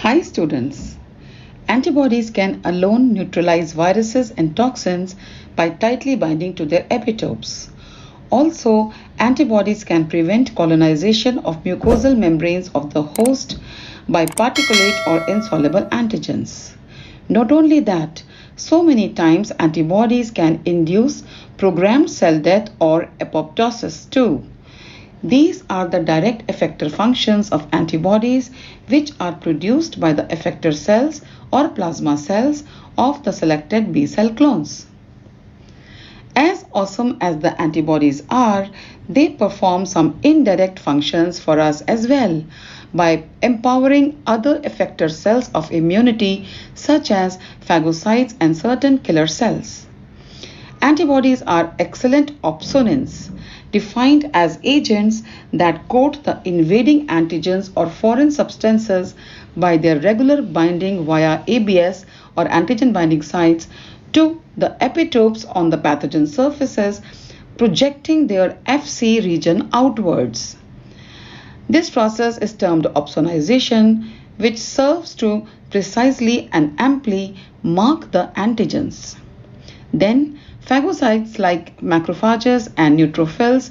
Hi students. Antibodies can alone neutralize viruses and toxins by tightly binding to their epitopes. Also, antibodies can prevent colonization of mucosal membranes of the host by particulate or insoluble antigens. Not only that, so many times antibodies can induce programmed cell death or apoptosis too. These are the direct effector functions of antibodies, which are produced by the effector cells or plasma cells of the selected B cell clones. As awesome as the antibodies are, they perform some indirect functions for us as well by empowering other effector cells of immunity such as phagocytes and certain killer cells. Antibodies are excellent opsonins, defined as agents that coat the invading antigens or foreign substances by their regular binding via ABS or antigen binding sites to the epitopes on the pathogen surfaces, projecting their FC region outwards. This process is termed opsonization, which serves to precisely and amply mark the antigens. Then, phagocytes like macrophages and neutrophils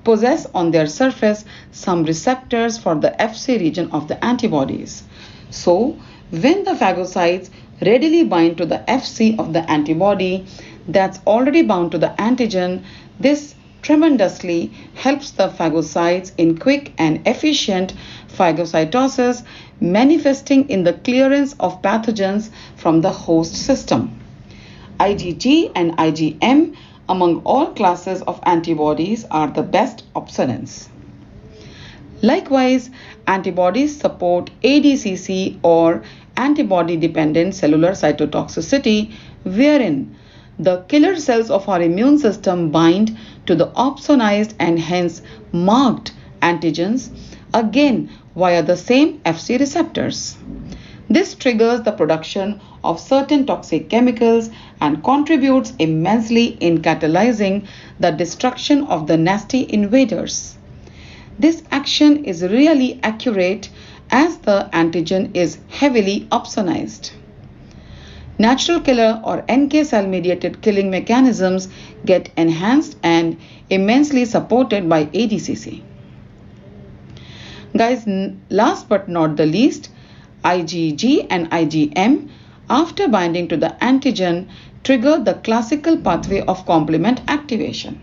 possess on their surface some receptors for the FC region of the antibodies. So, when the phagocytes readily bind to the FC of the antibody that's already bound to the antigen, this tremendously helps the phagocytes in quick and efficient phagocytosis, manifesting in the clearance of pathogens from the host system. IgG and IgM among all classes of antibodies are the best opsonins. Likewise, antibodies support ADCC or antibody-dependent cellular cytotoxicity, wherein the killer cells of our immune system bind to the opsonized and hence marked antigens, again via the same FC receptors. This triggers the production of certain toxic chemicals and contributes immensely in catalyzing the destruction of the nasty invaders. This action is really accurate as the antigen is heavily opsonized. Natural killer or NK cell mediated killing mechanisms get enhanced and immensely supported by ADCC. Guys, last but not the least, IgG and IgM, after binding to the antigen, trigger the classical pathway of complement activation.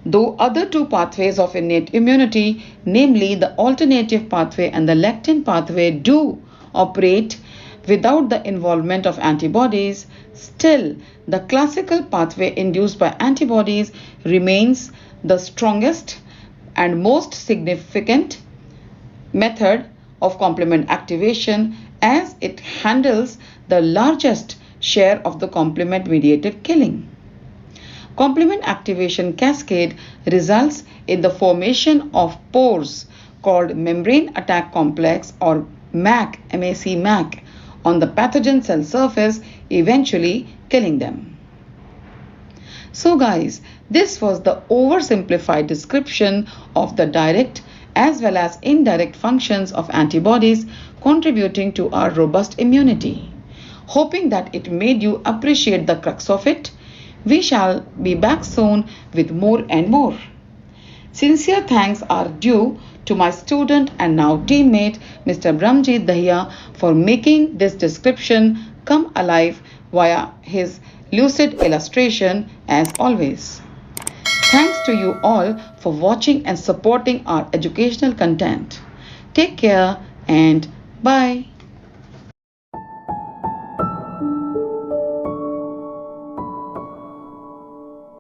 Though other two pathways of innate immunity, namely the alternative pathway and the lectin pathway, do operate without the involvement of antibodies, still the classical pathway induced by antibodies remains the strongest and most significant method of complement activation, as it handles the largest share of the complement mediated killing. Complement activation cascade results in the formation of pores called membrane attack complex or MAC, MAC, on the pathogen cell surface, eventually killing them. So guys, this was the oversimplified description of the direct as well as indirect functions of antibodies contributing to our robust immunity. Hoping that it made you appreciate the crux of it, we shall be back soon with more and more. Sincere thanks are due to my student and now teammate Mr. Brahmjeet Dahiya for making this description come alive via his lucid illustration as always. Thanks to you all for watching and supporting our educational content. Take care and bye.